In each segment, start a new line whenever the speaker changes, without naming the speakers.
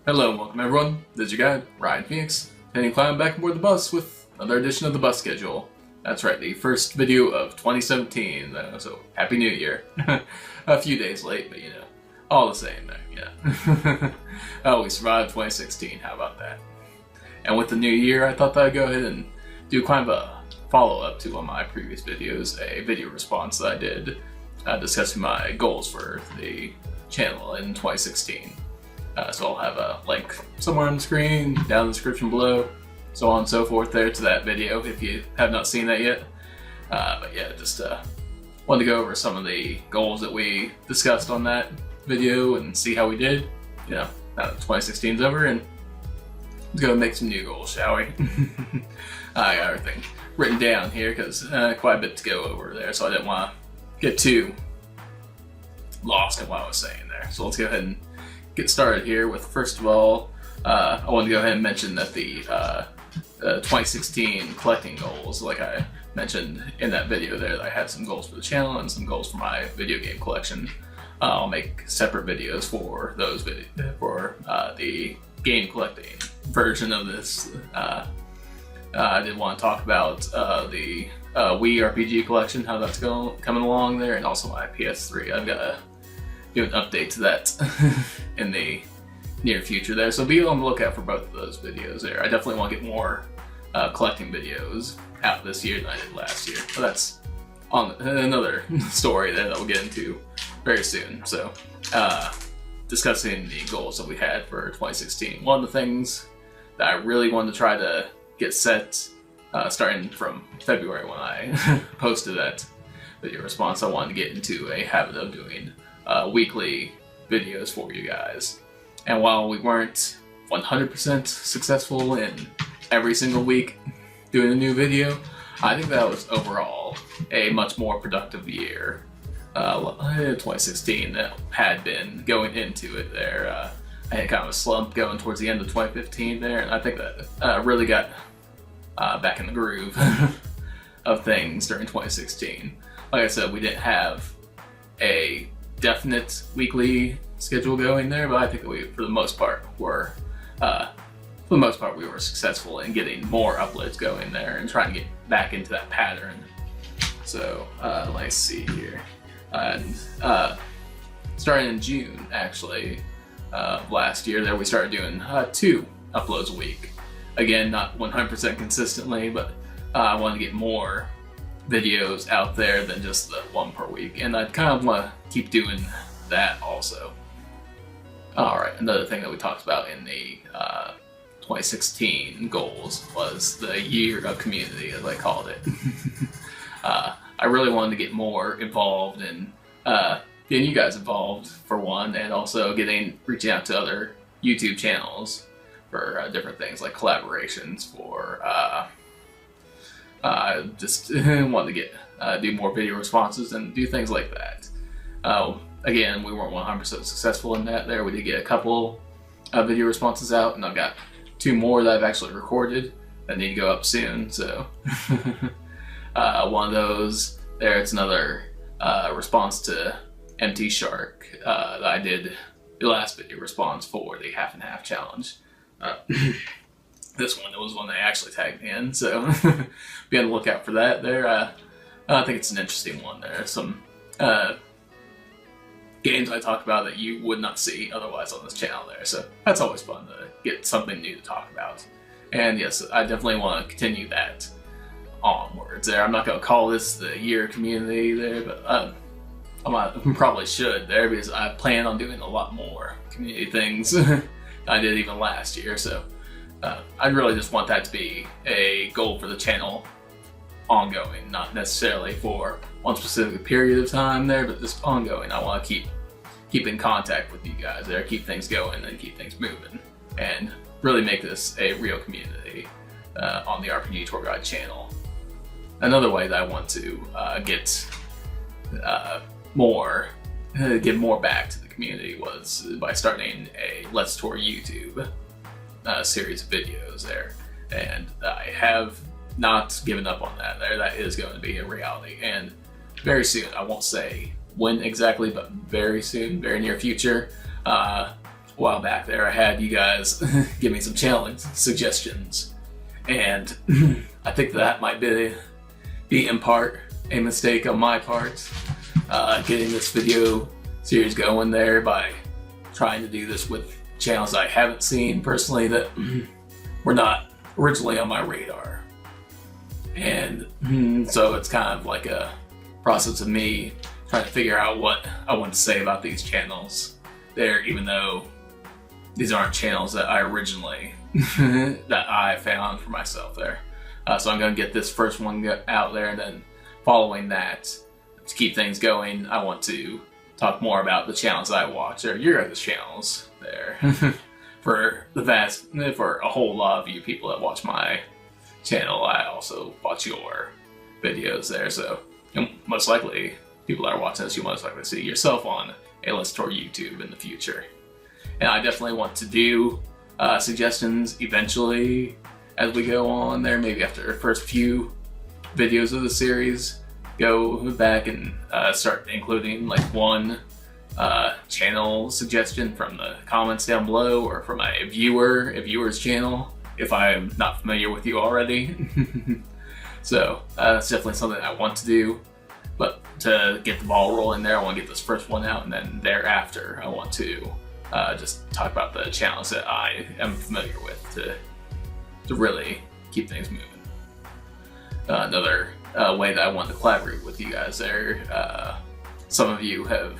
Hello and welcome everyone, this is your guide, Ryan Phoenix, and you climb back aboard the bus with another edition of the bus schedule. That's right, the first video of 2017, so Happy New Year. A few days late, but you know, all the same there, yeah. Oh, we survived 2016, how about that? And with the new year, I thought that I'd go ahead and do kind of a follow-up to one of my previous videos, a video response that I did discussing my goals for the channel in 2016. So I'll have a link somewhere on the screen, down in the description below, so on and so forth there to that video if you have not seen that yet. But yeah, just wanted to go over some of the goals that we discussed on that video and see how we did. You know, now that 2016's over, and let's go make some new goals, shall we? I got everything written down here because quite a bit to go over there, so I didn't want to get too lost in what I was saying there. So let's go ahead and get started here with, first of all, I want to go ahead and mention that the 2016 collecting goals, like I mentioned in that video there, that I had some goals for the channel and some goals for my video game collection. I'll make separate videos for those for the game collecting version of this. I did want to talk about the Wii RPG collection, how that's coming along there, and also my PS3. I've got to do an update to that in the near future there, so be on the lookout for both of those videos there. I definitely want to get more collecting videos out this year than I did last year, but that's on another story there that we'll get into very soon. So discussing the goals that we had for 2016, one of the things that I really wanted to try to get set starting from February when I posted that video response, I wanted to get into a habit of doing weekly videos for you guys. And while we weren't 100% successful in every single week doing a new video, I think that was overall a much more productive year. 2016 that had been going into it there. I had kind of a slump going towards the end of 2015 there, and I think that really got back in the groove of things during 2016. Like I said, we didn't have a definite weekly schedule going there, but I think that we, for the most part, were successful in getting more uploads going there and trying to get back into that pattern. So let's see here, and starting in June actually last year, there we started doing 2 uploads a week. Again, not 100% consistently, but I wanted to get more videos out there than just the 1 per week, and I kind of want to keep doing that also. Alright, another thing that we talked about in the 2016 goals was the year of community, as I called it. I really wanted to get more involved in getting you guys involved for one, and also reaching out to other YouTube channels for different things like collaborations for just wanted to get do more video responses and do things like that. Again, we weren't 100% successful in that there. We did get a couple video responses out, and I've got 2 more that I've actually recorded that need to go up soon. So one of those there, it's another response to MT Shark that I did the last video response for the half and half challenge. This one, it was one they actually tagged me in, so be on the lookout for that there. I think it's an interesting one there. Some games I talk about that you would not see otherwise on this channel there, so that's always fun to get something new to talk about. And yes, I definitely want to continue that onwards there. I'm not going to call this the year community there, but I probably should there, because I plan on doing a lot more community things than I did even last year. So I really just want that to be a goal for the channel ongoing, not necessarily for one specific period of time there, but just ongoing. I want to keep in contact with you guys there, keep things going and keep things moving, and really make this a real community on the RPG Tour Guide channel. Another way that I want to give more back to the community was by starting a Let's Tour YouTube series of videos there, and I have not given up on that there. That is going to be a reality, and very soon, I won't say when exactly, but very soon, very near future, a while back there, I had you guys give me some challenge suggestions, and I think that might be in part a mistake on my part, getting this video series going there by trying to do this with channels I haven't seen personally that were not originally on my radar. And so it's kind of like a process of me trying to figure out what I want to say about these channels there, even though these aren't channels that I originally that I found for myself there. So I'm going to get this first one out there, and then following that, to keep things going, I want to talk more about the channels I watch, or your guys' channels there. For a whole lot of you people that watch my channel, I also watch your videos there. So most likely, people that are watching this, you most likely see yourself on a list or YouTube in the future. And I definitely want to do suggestions eventually as we go on there, maybe after the first few videos of the series, go back and start including like one channel suggestion from the comments down below, or from a viewer's channel, if I'm not familiar with you already. So that's definitely something I want to do. But to get the ball rolling there, I want to get this first one out, and then thereafter I want to just talk about the channels that I am familiar with to really keep things moving. Another way that I want to collaborate with you guys there, some of you have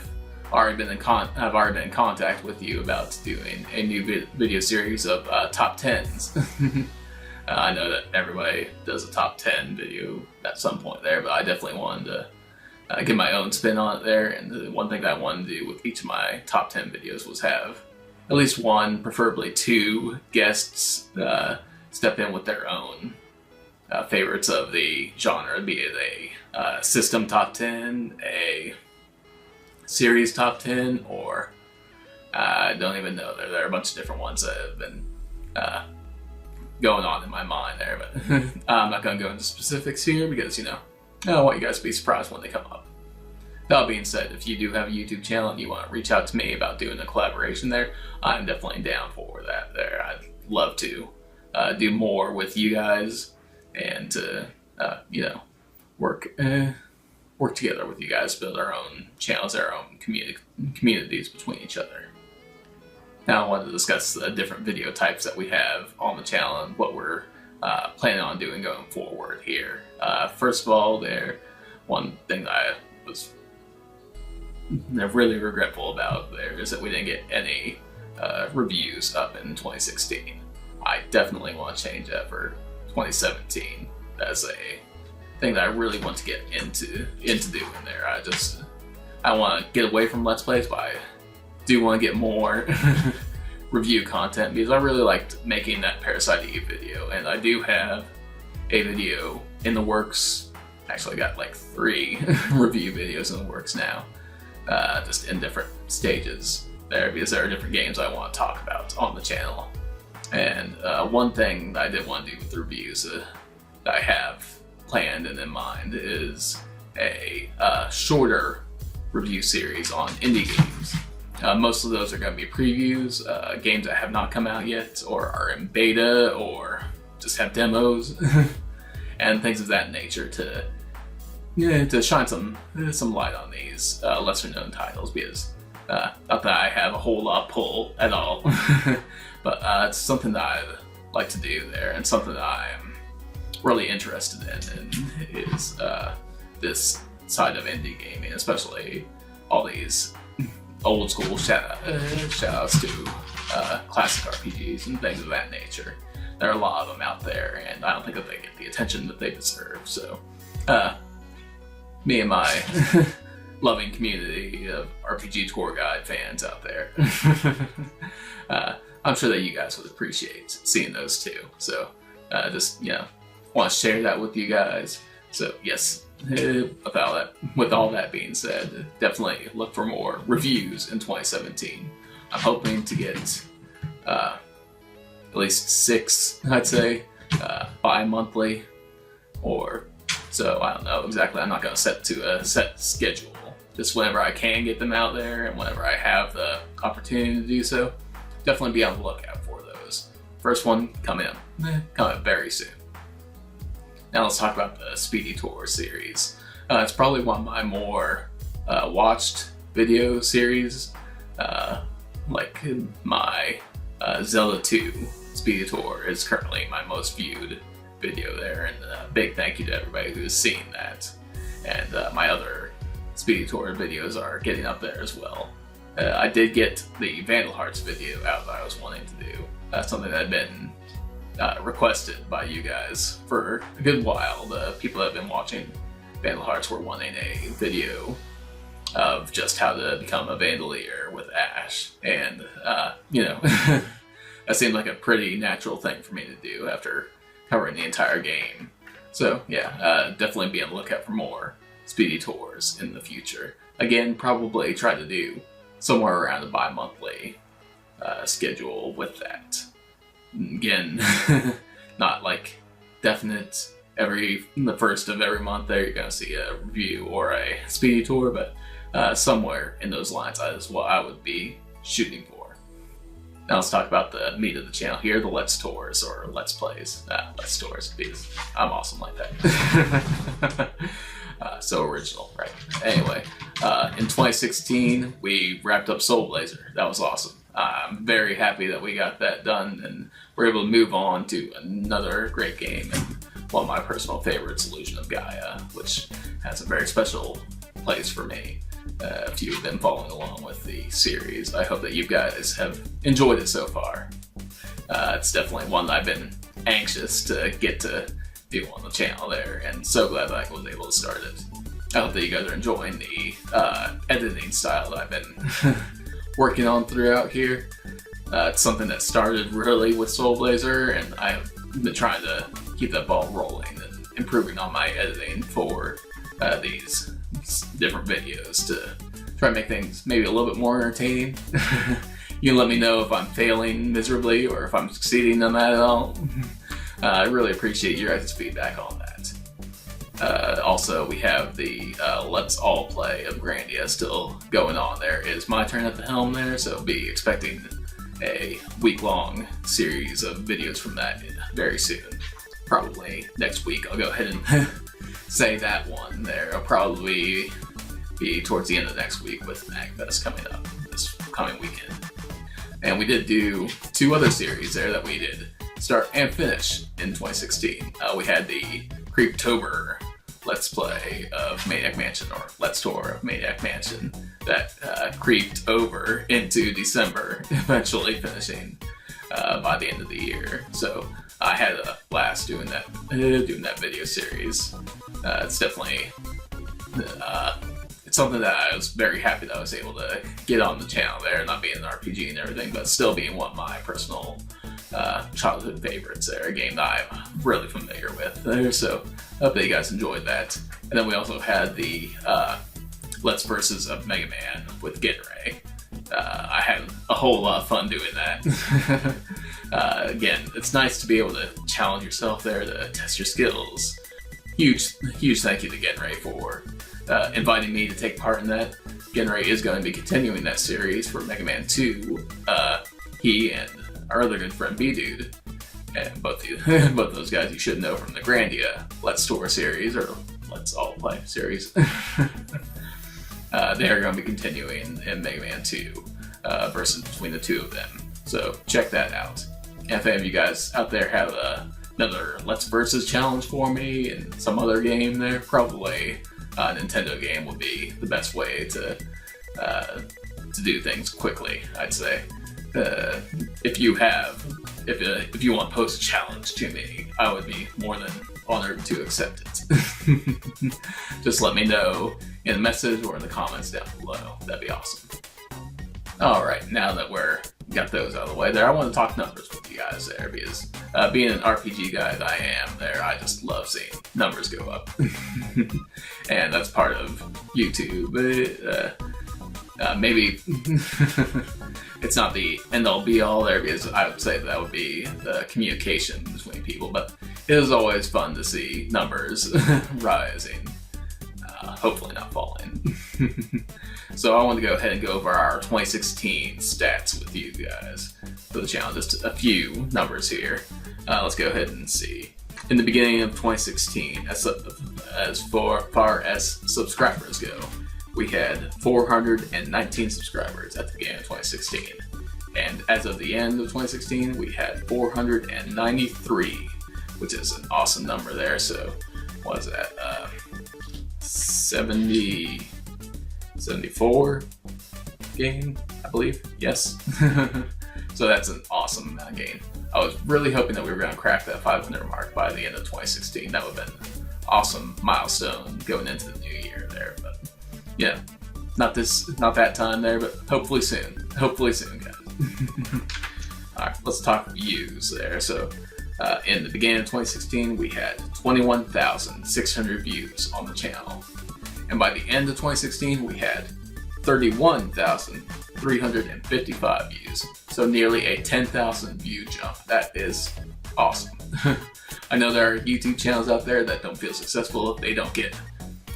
already been in contact with you about doing a new video series of top 10s. I know that everybody does a top 10 video at some point there, but I definitely wanted to get my own spin on it there. And the one thing that I wanted to do with each of my top 10 videos was have at least one, preferably two guests step in with their own favorites of the genre, be it a system top 10, a series top 10, or I don't even know. There are a bunch of different ones that have been going on in my mind there, but I'm not going to go into specifics here because, I don't want you guys to be surprised when they come up. That being said, if you do have a YouTube channel and you want to reach out to me about doing a collaboration there, I'm definitely down for that there. I'd love to do more with you guys and to, work together with you guys, build our own channels, our own communities between each other. Now I want to discuss the different video types that we have on the channel and what we're planning on doing going forward here. First of all, one thing that I was really regretful about there is that we didn't get any reviews up in 2016. I definitely want to change that for 2017. That's a thing that I really want to get into doing there. I want to get away from Let's Plays, but I do want to get more review content because I really liked making that Parasite Eve video, and I do have a video in the works. Actually, I got like 3 review videos in the works now, just in different stages there because there are different games I want to talk about on the channel. And one thing that I did want to do with the reviews that I have planned and in mind is a shorter review series on indie games. Most of those are going to be previews, games that have not come out yet, or are in beta, or just have demos, and things of that nature to shine some light on these lesser known titles, because not that I have a whole lot of pull at all, but it's something that I'd like to do there, and something that I am really interested in is this side of indie gaming, especially all these old school shout-outs to classic RPGs and things of that nature. There are a lot of them out there, and I don't think that they get the attention that they deserve. So, me and my loving community of RPG tour guide fans out there, I'm sure that you guys would appreciate seeing those too. So, just want to share that with you guys. So, yes. With all that being said, definitely look for more reviews in 2017. I'm hoping to get at least 6, I'd say, bi-monthly, or so. I don't know exactly. I'm not going to set to a set schedule. Just whenever I can get them out there and whenever I have the opportunity to do so, definitely be on the lookout for those. First one coming very soon. Now let's talk about the Speedy Tours series. It's probably one of my more watched video series. Like my Zelda 2 Speedy Tour is currently my most viewed video there, and a big thank you to everybody who has seen that. And my other Speedy Tour videos are getting up there as well. I did get the Vandal Hearts video out that I was wanting to do. That's something that had been requested by you guys for a good while. The people that have been watching Vandal Hearts were wanting a video of just how to become a Vandalier with Ash, and you know, that seemed like a pretty natural thing for me to do after covering the entire game. So yeah, definitely be on the lookout for more Speedy Tours in the future. Again, probably try to do somewhere around a bi-monthly schedule with that. Again, not like definite the first of every month there you're gonna see a review or a Speedy Tour, but somewhere in those lines is what I would be shooting for. Now let's talk about the meat of the channel here, the Let's Tours, or Let's Plays. Let's Tours, because I'm awesome like that. So original, right? Anyway, in 2016, we wrapped up Soul Blazer. That was awesome. I'm very happy that we got that done, and we're able to move on to another great game, and one of my personal favorites, Illusion of Gaia, which has a very special place for me. If you've been following along with the series, I hope that you guys have enjoyed it so far. It's definitely one that I've been anxious to get to do on the channel there, and so glad that I was able to start it. I hope that you guys are enjoying the editing style that I've been working on throughout here. It's something that started really with Soul Blazer, and I've been trying to keep that ball rolling and improving on my editing for these different videos to try to make things maybe a little bit more entertaining. You can let me know if I'm failing miserably or if I'm succeeding on that at all. I really appreciate your guys' feedback on that. Also, we have the Let's All Play of Grandia still going on. There is my turn at the helm there, so be expecting a week-long series of videos from that very soon. Probably next week. I'll go ahead and say that one there. I'll probably be towards the end of next week with MagFest coming up this coming weekend. And we did do 2 other series there that we did start and finish in 2016. We had the Creeptober Let's Play of Maniac Mansion, or Let's Tour of Maniac Mansion, that creeped over into December, eventually finishing by the end of the year. So I had a blast doing that video series. It's definitely it's something that I was very happy that I was able to get on the channel there, not being an RPG and everything, but still being one of my personal childhood favorites there, a game that I'm really familiar with there. So I hope that you guys enjoyed that. And then we also had the Let's Versus of Mega Man with Genray. I had a whole lot of fun doing that. Again, it's nice to be able to challenge yourself there, to test your skills. Huge thank you to Genray for inviting me to take part in that. Genray is going to be continuing that series for Mega Man 2. He and our other good friend B-Dude, and both those guys you should know from the Grandia Let's Tour series, or Let's All Play series. They are going to be continuing in Mega Man 2 versus between the 2 of them. So check that out. And if any of you guys out there have another Let's Versus challenge for me and some other game there, probably a Nintendo game would be the best way to do things quickly, I'd say. If you want to post a challenge to me, I would be more than honored to accept it. Just let me know in a message or in the comments down below. That'd be awesome. Alright, now that got those out of the way there, I want to talk numbers with you guys there, because being an RPG guy that I am there, I just love seeing numbers go up. And that's part of YouTube. Maybe it's not the end-all be-all there, because I would say that would be the communication between people, but it is always fun to see numbers rising, hopefully not falling. So I want to go ahead and go over our 2016 stats with you guys for the channel. Just a few numbers here. Let's go ahead and see. In the beginning of 2016, as far as subscribers go, we had 419 subscribers at the beginning of 2016. And as of the end of 2016, we had 493, which is an awesome number there. So what is that? 74 gain, I believe. Yes. So that's an awesome amount of gain. I was really hoping that we were going to crack that 500 mark by the end of 2016. That would have been an awesome milestone going into the new year there. But yeah, not that time there, but hopefully soon. Hopefully soon, guys. All right, let's talk views there. So in the beginning of 2016, we had 21,600 views on the channel. And by the end of 2016, we had 31,355 views. So nearly a 10,000 view jump. That is awesome. I know there are YouTube channels out there that don't feel successful if they don't get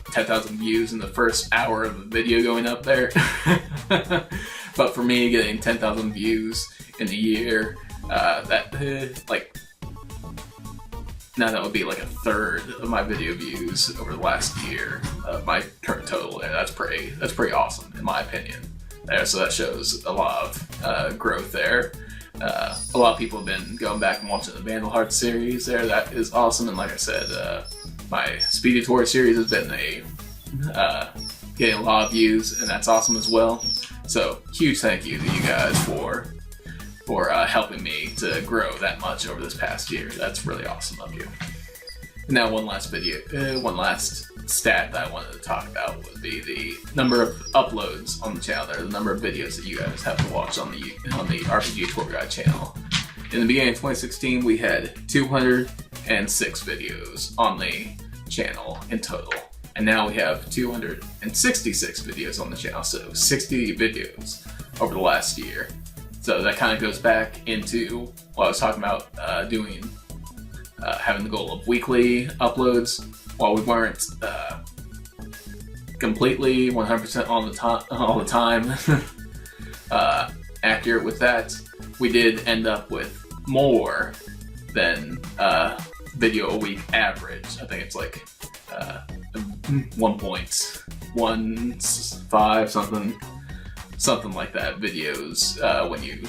10,000 views in the first hour of a video going up there. But for me, getting 10,000 views in a year, that would be like a third of my video views over the last year of my current total, and that's pretty awesome in my opinion. There, so that shows a lot of growth there. A lot of people have been going back and watching the Vandal Hearts series there. That is awesome, and like I said, my Speedy Tours series has been getting a lot of views, and that's awesome as well. So huge thank you to you guys for helping me to grow that much over this past year. That's really awesome of you. And now one last stat that I wanted to talk about would be the number of uploads on the channel there, the number of videos that you guys have to watch on the RPG Tour Guide channel. In the beginning of 2016, we had 206 videos on the channel in total. And now we have 266 videos on the channel, so 60 videos over the last year. So that kind of goes back into what I was talking about having the goal of weekly uploads. While we weren't completely 100% all the time accurate with that, we did end up with more than video a week average. I think it's like 1.15 something like that videos when you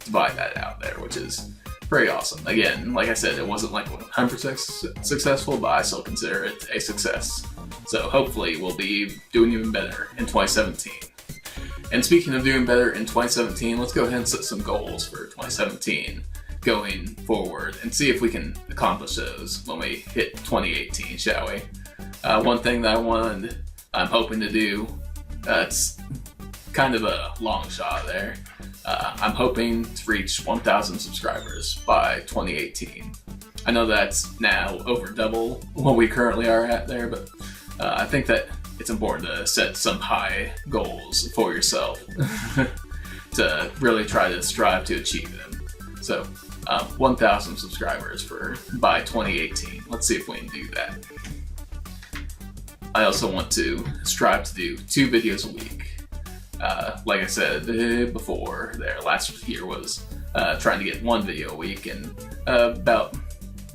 divide that out there, which is pretty awesome. Again, like I said, it wasn't like 100% successful, but I still consider it a success. So hopefully we'll be doing even better in 2017. And speaking of doing better in 2017, let's go ahead and set some goals for 2017 going forward and see if we can accomplish those when we hit 2018, shall we? One thing that I'm hoping to do, it's kind of a long shot there. I'm hoping to reach 1,000 subscribers by 2018. I know that's now over double what we currently are at there, but I think that it's important to set some high goals for yourself to really try to strive to achieve them. So 1,000 subscribers by 2018. Let's see if we can do that. I also want to strive to do 2 videos a week. Like I said before there, last year was trying to get 1 video a week, and about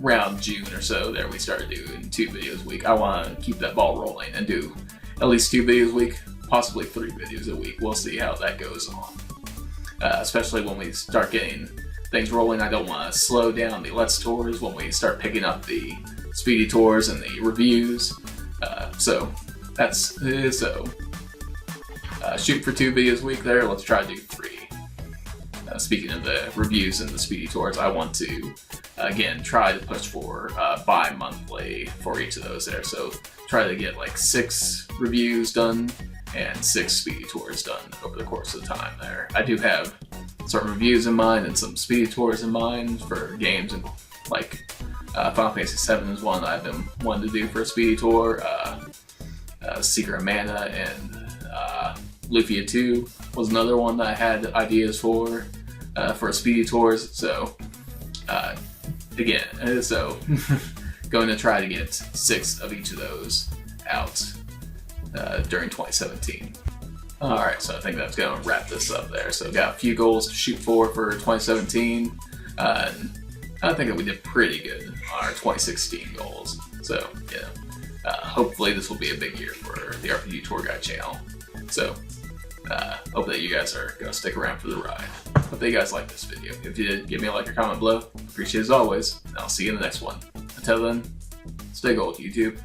around June or so there we started doing 2 videos a week. I want to keep that ball rolling and do at least 2 videos a week, possibly 3 videos a week. We'll see how that goes on. Especially when we start getting things rolling, I don't want to slow down the Let's Tours when we start picking up the Speedy Tours and the reviews. Shoot for 2 videos a week there. Let's try to do 3. Speaking of the reviews and the Speedy Tours, I want to again try to push for bi-monthly for each of those there. So try to get like 6 reviews done and 6 Speedy Tours done over the course of the time there. I do have some reviews in mind and some Speedy Tours in mind for games, and like Final Fantasy VII is one that I've been wanting to do for a Speedy Tour. Secret of Mana and Lufia 2 was another one that I had ideas for Speedy Tours. So going to try to get 6 of each of those out during 2017. Alright, so I think that's going to wrap this up there. So got a few goals to shoot for 2017. And I think that we did pretty good on our 2016 goals. So, hopefully this will be a big year for the RPG Tour Guide channel. So, hope that you guys are going to stick around for the ride. Hope that you guys liked this video. If you did, give me a like or comment below. Appreciate it as always, and I'll see you in the next one. Until then, stay gold, YouTube.